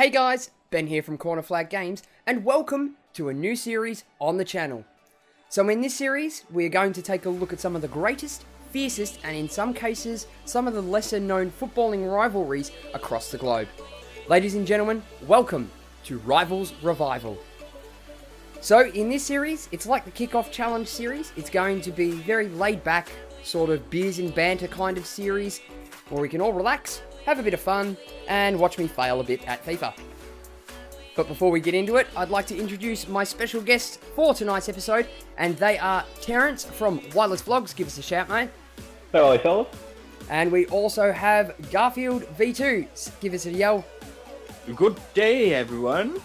Hey guys, Ben here from Corner Flag Games, and welcome to a new series on the channel. So in this series, we are going to take a look at some of the greatest, fiercest, and in some cases, some of the lesser known footballing rivalries across the globe. Ladies and gentlemen, welcome to Rivals Revival. So in this series, it's like the Kickoff Challenge series. It's going to be very laid back, sort of beers and banter kind of series, where we can all relax, have a bit of fun, and watch me fail a bit at FIFA. But before we get into it, I'd like to introduce my special guests for tonight's episode, and they are Terrence from Wireless Vlogs. Give us a shout, mate. Hello, fellas. And we also have Garfield V2. Give us a yell. Good day, everyone.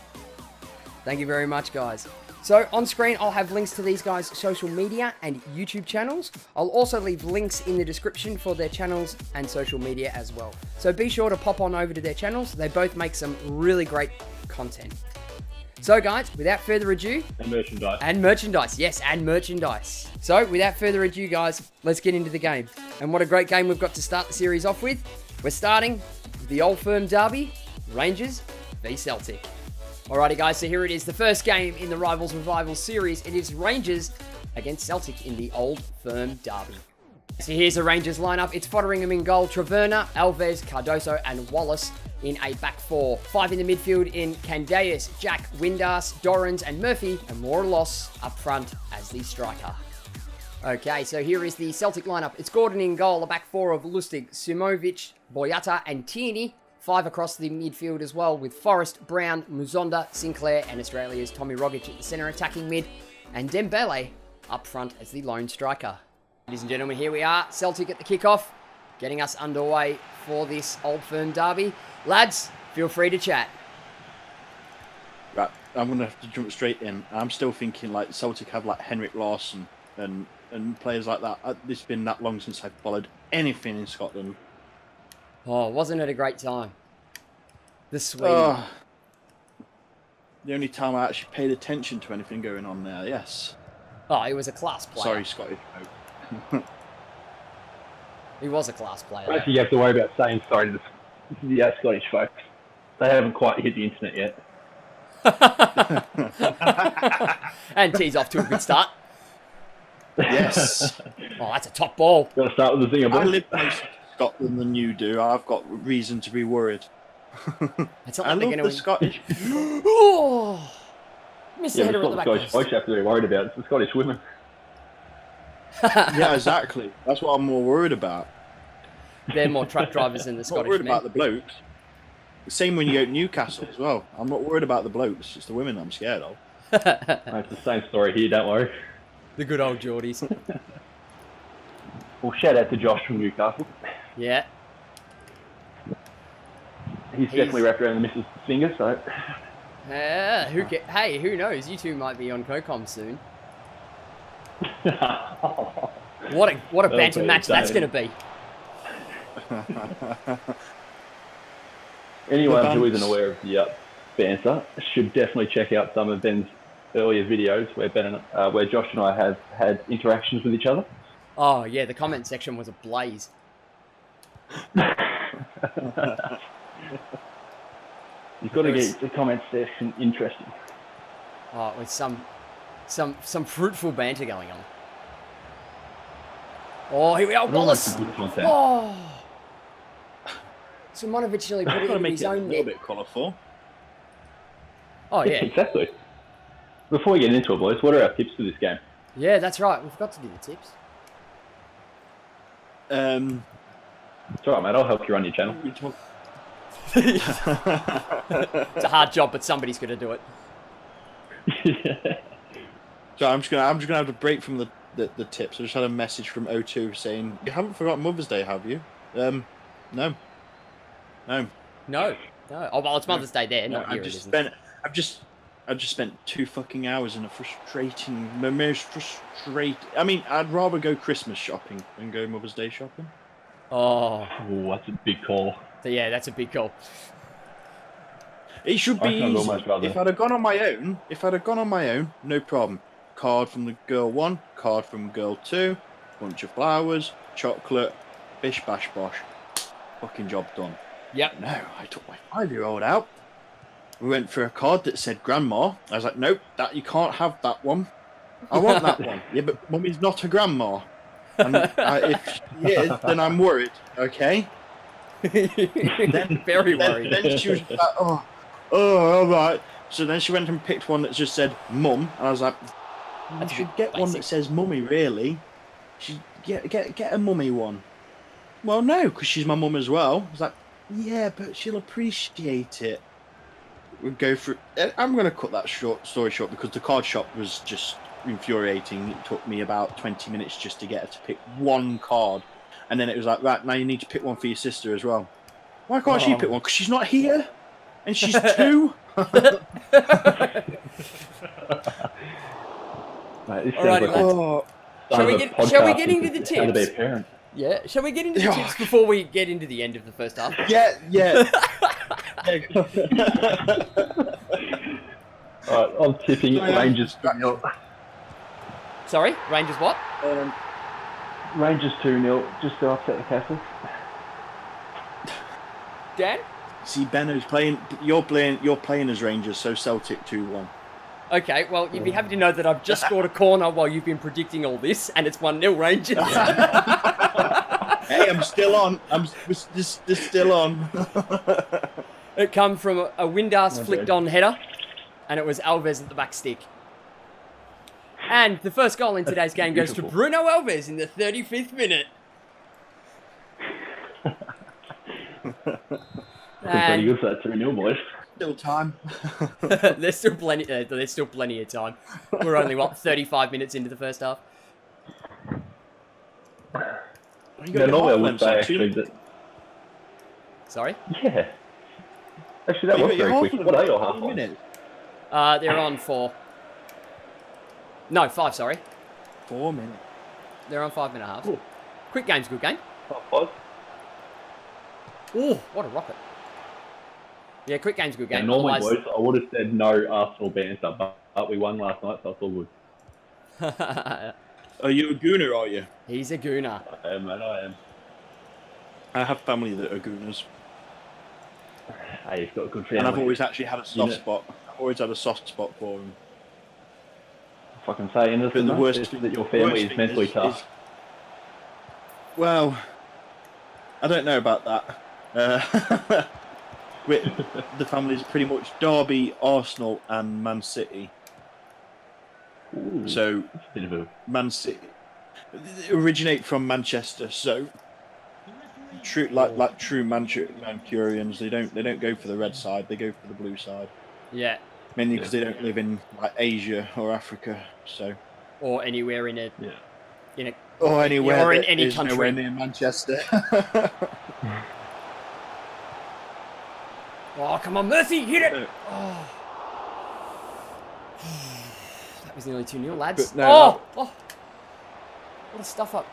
Thank you very much, guys. So on screen, I'll have links to these guys' social media and YouTube channels. I'll also leave links in the description for their channels and social media as well. So be sure to pop on over to their channels. They both make some really great content. So guys, without further ado... And merchandise. And merchandise, yes, and merchandise. So without further ado, guys, let's get into the game. And what a great game we've got to start the series off with. We're starting with the Old Firm Derby, Rangers v Celtic. Alrighty guys, so here it is, the first game in the Rivals Revival series. It is Rangers against Celtic in the Old Firm Derby. So here's the Rangers lineup. It's Fodderingham in goal, Traverna, Alves, Cardoso and Wallace in a back four. Five in the midfield in Candeas, Jack, Windass, Dorrans and Murphy, and Morelos up front as the striker. Okay, so here is the Celtic lineup. It's Gordon in goal, a back four of Lustig, Simovic, Boyata and Tierney. Five across the midfield as well with Forrest, Brown, Muzonda, Sinclair and Australia's Tommy Rogic at the centre attacking mid and Dembele up front as the lone striker. Ladies and gentlemen, here we are, Celtic at the kickoff, getting us underway for this Old Firm Derby. Lads, feel free to chat. Right, I'm going to have to jump straight in. I'm still thinking like Celtic have like Henrik Larsson and players like that. It's been that long since I've followed anything in Scotland. Oh, wasn't it a great time? The Swede. The only time I actually paid attention to anything going on there, yes. Oh, he was a class player. Sorry, Scottish folk. He was a class I player. don't think you have to worry about saying sorry to the Scottish folks. They haven't quite hit the internet yet. And tees off to a good start. Yes. Oh, that's a top ball. Got to start with the zinger, I boys. live closer to Scotland than you do. I've got reason to be worried. It's not I like they're love going the to Scottish. Oh! Missed the Yeah, header it's at the not back the Scottish post. folks you have to be worried about. It's the Scottish women. Yeah, exactly. That's what I'm more worried about. They're more truck drivers than the I'm not Scottish worried men. about the blokes. The same when you go to Newcastle as well. I'm not worried about the blokes. It's the women I'm scared of. It's the same story here, don't worry. The good old Geordies. Well, shout out to Josh from Newcastle. Yeah. He's definitely wrapped around the missus' finger, so... Hey, who knows? You two might be on CoCom soon. What a banter be match that's insane. going to be. Anyone who isn't aware of the banter should definitely check out some of Ben's earlier videos where Josh and I have had interactions with each other. Oh, yeah, the comment section was ablaze. You've got to get the comment section interesting. Oh, with some fruitful banter going on. Oh, here we are, Wallace. Oh. Simonovic nearly put it Gotta into make his it a own little net. bit colourful. Oh, yeah. Exactly. Before we get into it, boys, what are our tips for this game? Yeah, that's right. We forgot to do the tips. It's alright, mate. I'll help you run your channel. It's a hard job, but somebody's going to do it. So I'm just gonna have to break from the tips. I just had a message from O2 saying, "You haven't forgotten Mother's Day, have you?" No. No. Oh, well, it's Mother's Day there, not here. I've just spent 2 fucking hours in the most frustrating. I mean, I'd rather go Christmas shopping than go Mother's Day shopping. Oh, that's a big call. so yeah, that's a big call. It should be I easy. almost rather- If I'd have gone on my own, no problem. Card from the girl 1, card from girl 2, bunch of flowers, chocolate, bish bash bosh. Fucking job done. Yep. No, I took my 5-year-old out. We went for a card that said Grandma. I was like, nope, that you can't have that one. I want that one. Yeah, but Mummy's not a grandma. And if she is, then I'm worried. Okay. Very worried. Then she was like, oh, all right. So then she went and picked one that just said Mum, and I was like, you should get one that says Mummy. Really? She get a Mummy one. Well, no, because she's my mum as well. I was like, yeah, but she'll appreciate it. We'll go for it. I'm going to cut that story short because the card shop was just infuriating. It took me about 20 minutes just to get her to pick one card. And then it was like, right, now you need to pick one for your sister as well. Why can't she pick one? Because she's not here. And she's 2. Mate, Alrighty, lads. Shall we get into the tips? Yeah, shall we get into the tips before we get into the end of the first half? Yeah. Alright, I'm tipping Rangers 2-0. Sorry, Rangers what? Rangers 2-0, just to upset the Castles. Dan? See, Benno's playing. You're playing as Rangers, so Celtic 2-1. Okay, well, you'd be happy to know that I've just scored a corner while you've been predicting all this, and it's 1-0 Rangers. Hey, I'm still on. I'm still on. It come from a Windass flicked on header, and it was Alves at the back stick. And the first goal in today's game goes to Bruno Alves in the 35th minute. Pretty good for that 2-0, boys. Still time. There's still plenty of time. We're only 35 minutes into the first half. Yeah, normally I would say actually that. Sorry? Yeah. Actually, that was very quick. What are your half minutes? They're on 4. No, 5. Sorry. 4 minutes. They're on 5 minute halves. Ooh. Quick game's a good game. Oh, 5. Oh, what a rocket! Yeah, quick game's a good game. Yeah, normally, boys, I would have said no Arsenal banter, but we won last night, so it's all good. Are you a gooner, are you? He's a gooner. I am, man, I am. I have family that are gooners. Hey, he's got a good family. And I've always actually had a soft spot. I've always had a soft spot for him. If I can say anything, the worst is that your family is mentally tough. Well, I don't know about that. The family's pretty much Derby, Arsenal, and Man City. Ooh, so, Man City originate from Manchester. So, true Mancurians, they don't go for the red side. They go for the blue side. Yeah. Mainly because they don't live in like Asia or Africa. So. Or anywhere in any country. Nowhere near Manchester. Oh, come on, Murphy, hit it! Oh. That was nearly 2-0, lads. No, what a stuff up.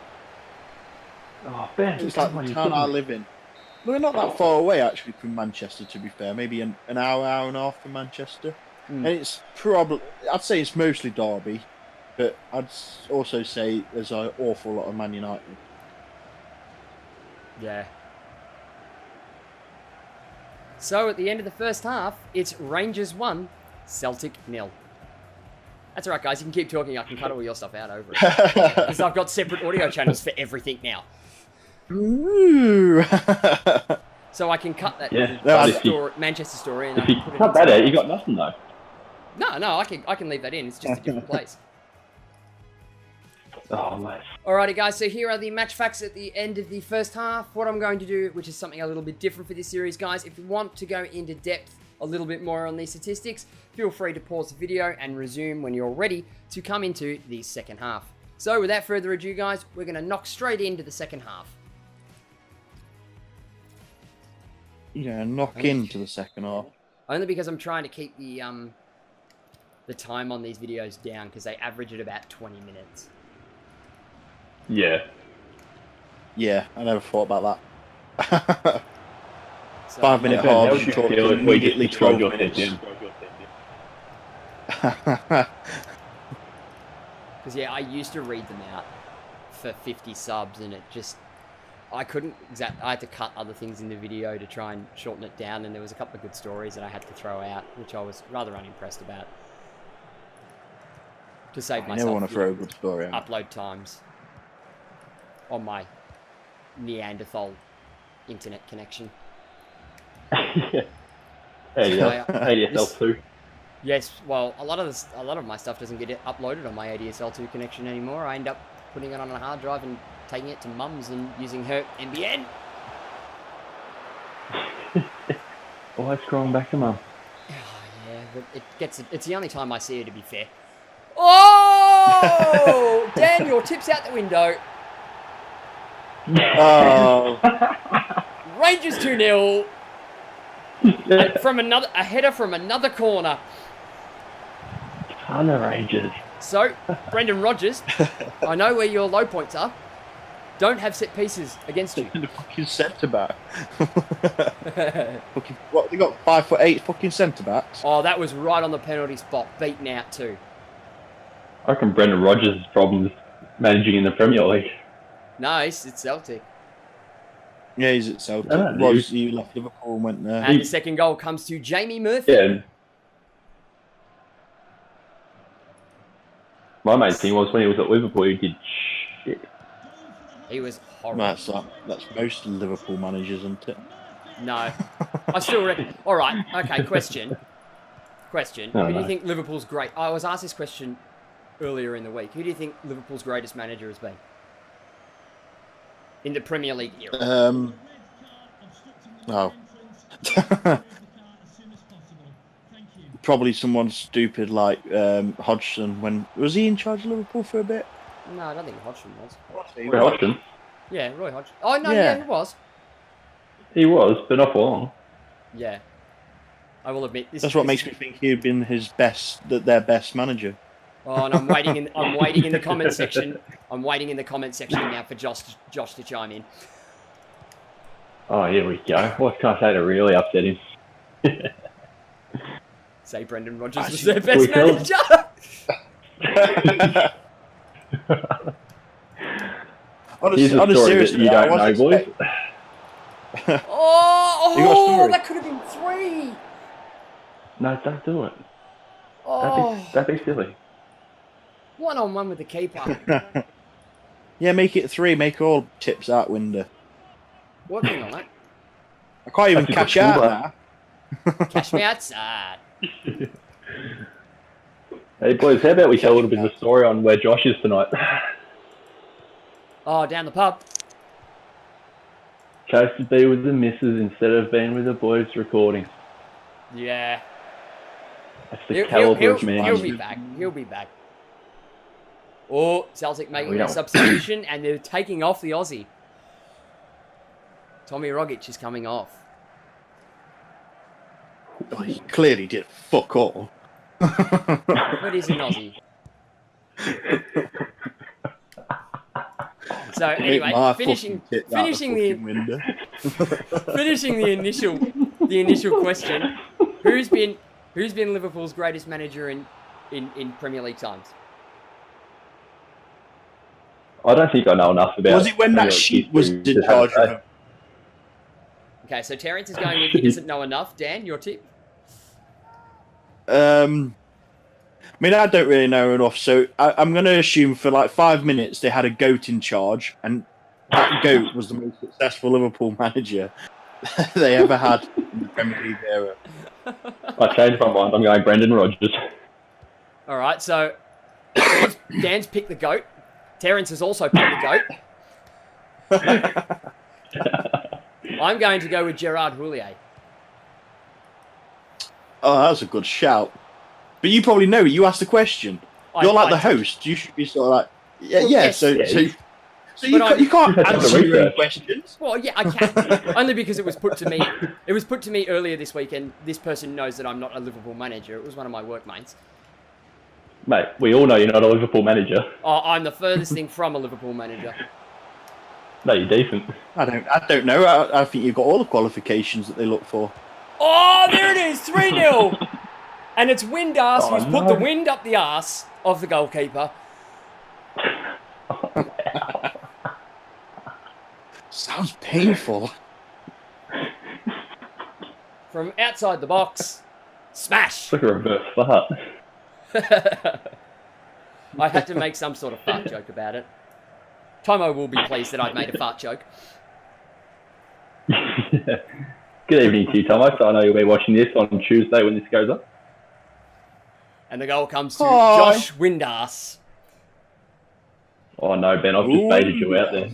Oh, Ben, it's like the town I live in. We're not that far away, actually, from Manchester, to be fair. Maybe an hour and a half from Manchester. And it's probably, I'd say it's mostly Derby, but I'd also say there's an awful lot of Man United. Yeah. So at the end of the first half, it's Rangers 1, Celtic 0. That's alright, guys. You can keep talking. I can cut all your stuff out over it. Because I've got separate audio channels for everything now. Ooh. So I can cut that Manchester story. And if you cut that out, you got nothing though. No, I can leave that in. It's just a different place. Oh, mate. Alrighty, guys, so here are the match facts at the end of the first half. What I'm going to do, which is something a little bit different for this series, guys, if you want to go into depth a little bit more on these statistics, feel free to pause the video and resume when you're ready to come into the second half. So without further ado, guys, we're going to knock straight into the second half. Yeah, knock into the second half. Only because I'm trying to keep the time on these videos down, because they average at about 20 minutes. Yeah. Yeah, I never thought about that. So, 5 minute halves, you talk immediately 12 minutes. Because, yeah, I used to read them out for 50 subs, and it just... I couldn't I had to cut other things in the video to try and shorten it down, and there was a couple of good stories that I had to throw out, which I was rather unimpressed about. To save myself. I never want to throw a good story out. Upload times on my Neanderthal internet connection. ADSL 2. Yes, well, a lot of my stuff doesn't get uploaded on my ADSL 2 connection anymore. I end up putting it on a hard drive and taking it to mum's and using her NBN. Always scrolling back to mum. Oh, yeah, but it's the only time I see her, to be fair. Oh! Dan, your tip's out the window. Oh. Rangers 2-0. From a header from another corner. Ton of Rangers. So, Brendan Rodgers, I know where your low points are. Don't have set pieces against you. The fucking centre back. What, they got 5'8" fucking centre backs? Oh, that was right on the penalty spot. Beaten out too. I reckon Brendan Rodgers' problems managing in the Premier League. Nice, it's Celtic. Yeah, he's at Celtic. He left Liverpool and went there. And the second goal comes to Jamie Murphy. Yeah. My mate's thing was when he was at Liverpool, he did shit. He was horrible. That's most Liverpool managers, isn't it? No. I still reckon. All right. Okay, question. Who do you think Liverpool's great? I was asked this question earlier in the week. Who do you think Liverpool's greatest manager has been? In the Premier League era. Probably someone stupid like Hodgson. When was he in charge of Liverpool for a bit? No, I don't think Hodgson was. Roy Hodgson? Yeah, Roy Hodgson. Oh, no, yeah, he was. He was, but not for long. Yeah. I will admit. That's what makes me think he'd been their best manager. Oh, and I'm waiting in the comment section. I'm waiting in the comment section now for Josh to chime in. Oh, here we go. What can I say to really upset him? Say Brendan Rodgers was their best manager. Here's a story that you don't know, boys. Oh, that could have been 3. No, don't do it. Oh, That'd be silly. 1-on-1 with the keeper. Yeah, make it 3. Make all tips out window. Working on it. I can't even cash out now. Cash me outside. Hey boys, how about we tell a little bit of a story on where Josh is tonight? Oh, down the pub. Chose to be with the missus instead of being with the boys recording. Yeah. That's the caliber of man. He'll be back. He'll be back. Oh, Celtic making a substitution, and they're taking off the Aussie. Tommy Rogic is coming off. Oh, he clearly did fuck all. But he's an Aussie. So anyway, finishing the initial question, who's been Liverpool's greatest manager in Premier League times? I don't think I know enough about. Was it when that sheep was in charge of him? Okay, so Terence is going with he doesn't know enough. Dan, your tip? I mean, I don't really know enough, so I'm going to assume for like 5 minutes they had a goat in charge, and that goat was the most successful Liverpool manager they ever had in the Premier League era. I changed my mind. I'm going Brendan Rodgers. All right, so Dan's picked the goat. Terence has also picked the goat. I'm going to go with Gerard Houllier. Oh, that was a good shout. But you probably know it. You asked the question. You're like the host. You should be sort of like, Yes. So you can't answer your own questions. Well, yeah, I can. Only because it was put to me. It was put to me earlier this week, and this person knows that I'm not a Liverpool manager. It was one of my workmates. Mate, we all know you're not a Liverpool manager. Oh, I'm the furthest thing from a Liverpool manager. No, you're decent. I don't know. I think you've got all the qualifications that they look for. Oh, there it is, 3-0. And it's Windass who's put the wind up the arse of the goalkeeper. Sounds painful. From outside the box. Smash! It's like a reverse fart. I had to make some sort of fart joke about it. Tomo will be pleased that I've made a fart joke. Yeah. Good evening to you, Tomo. So I know you'll be watching this on Tuesday when this goes up. And the goal comes to Hi. Josh Windass. Oh no, Ben, I've just baited you out there.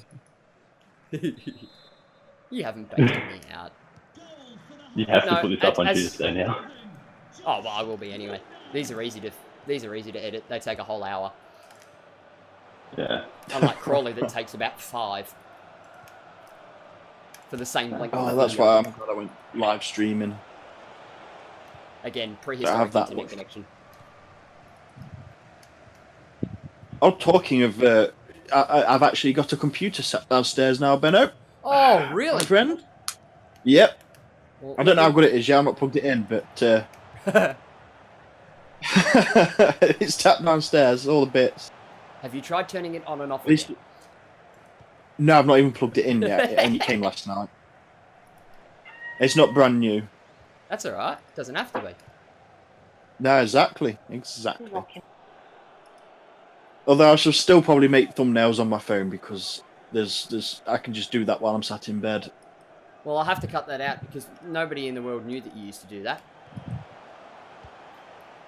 You haven't baited me out. You have to No, put this up on as- Tuesday now. Oh, well, I will be anyway. These are easy to edit. They take a whole hour. Yeah. Unlike Crawley that takes about 5. For the same length Oh, of that's video. why I'm glad I went live streaming. Again, I prehistoric have that internet one. connection. Oh, talking of, I've actually got a computer set downstairs now, Benno. Oh, My really? friend. Yep. Well, I don't know how good it is. Yeah, I'm not plugged it in, but it's tapped downstairs, all the bits. Have you tried turning it on and off At least, again? no, I've not even plugged it in yet. It only came last night. It's not brand new. That's alright. Doesn't have to be. No, exactly. Although I shall still probably make thumbnails on my phone because I can just do that while I'm sat in bed. Well, I'll have to cut that out because nobody in the world knew that you used to do that.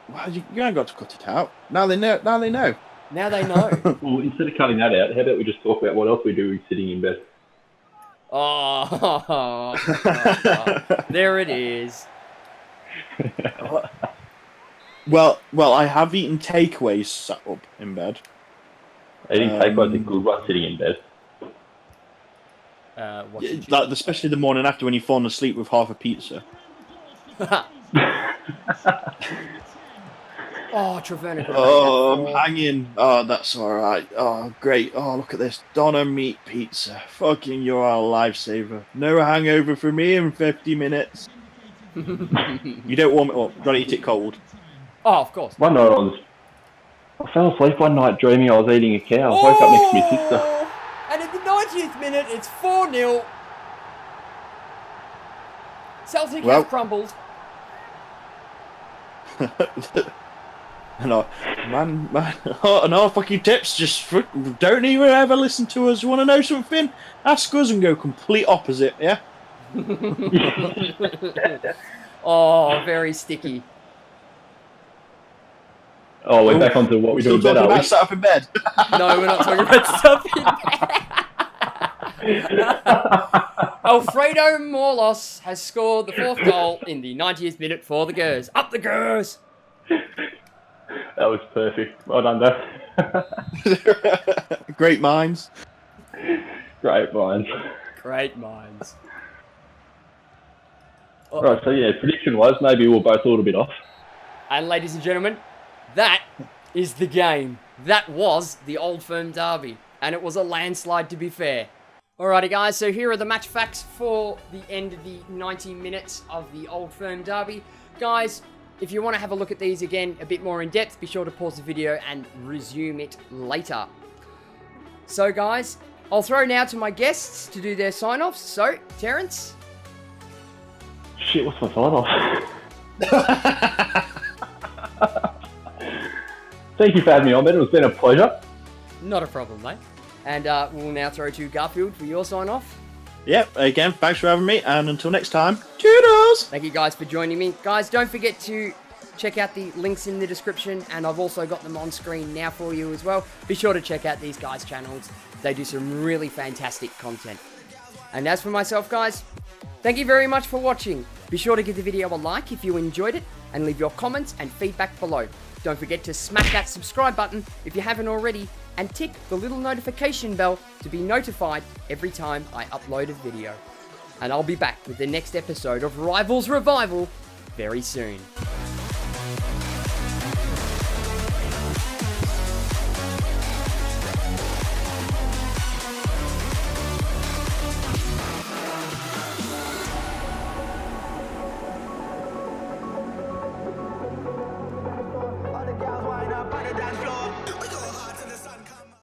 Well, you ain't got to cut it out. Now they know. Now they know. Now they know. Well, instead of cutting that out, how about we just talk about what else we do sitting in bed? Oh, there it is. Well, I have eaten takeaways sat up in bed. Eating takeaway is a good one sitting in bed. Watching Like, especially the morning after when you've fallen asleep with half a pizza. Oh, Treverna. Oh, I'm hanging. Oh, that's all right. Oh, great. Oh, look at this. Donna meat pizza. Fucking, you're a lifesaver. No hangover for me in 50 minutes. You don't warm it up. Gotta eat it cold. Oh, of course. One night I fell asleep one night dreaming I was eating a cow. I woke up next to my sister. And at the 90th minute, it's 4-0. Celtic have crumbled. No, man, oh, no fucking tips. Just don't even ever listen to us. You want to know something? Ask us and go complete opposite, yeah? Oh, very sticky. Oh, we're back onto what we do in bed, are we? Sat up in bed. No, we're not talking about stuff in Alfredo Morelos has scored the 4th goal in the 90th minute for the Gers. Up the Gers! That was perfect. Well done, Dave. Great minds. Great minds. Great minds. Right, so yeah, prediction-wise, maybe we're both a little bit off. And ladies and gentlemen, that is the game. That was the Old Firm Derby. And it was a landslide, to be fair. Alrighty guys, so here are the match facts for the end of the 90 minutes of the Old Firm Derby. Guys, if you want to have a look at these again a bit more in depth, be sure to pause the video and resume it later. So guys, I'll throw now to my guests to do their sign-offs. So, Terence? Shit, what's my sign-off? Thank you for having me on, Ben. It's been a pleasure. Not a problem, mate. And we'll now throw to Garfield for your sign-off. Yep, again, thanks for having me, and until next time, toodles! Thank you guys for joining me. Guys, don't forget to check out the links in the description, and I've also got them on screen now for you as well. Be sure to check out these guys' channels. They do some really fantastic content. And as for myself, guys, thank you very much for watching. Be sure to give the video a like if you enjoyed it, and leave your comments and feedback below. Don't forget to smack that subscribe button if you haven't already, and tick the little notification bell to be notified every time I upload a video. And I'll be back with the next episode of Rivals Revival very soon.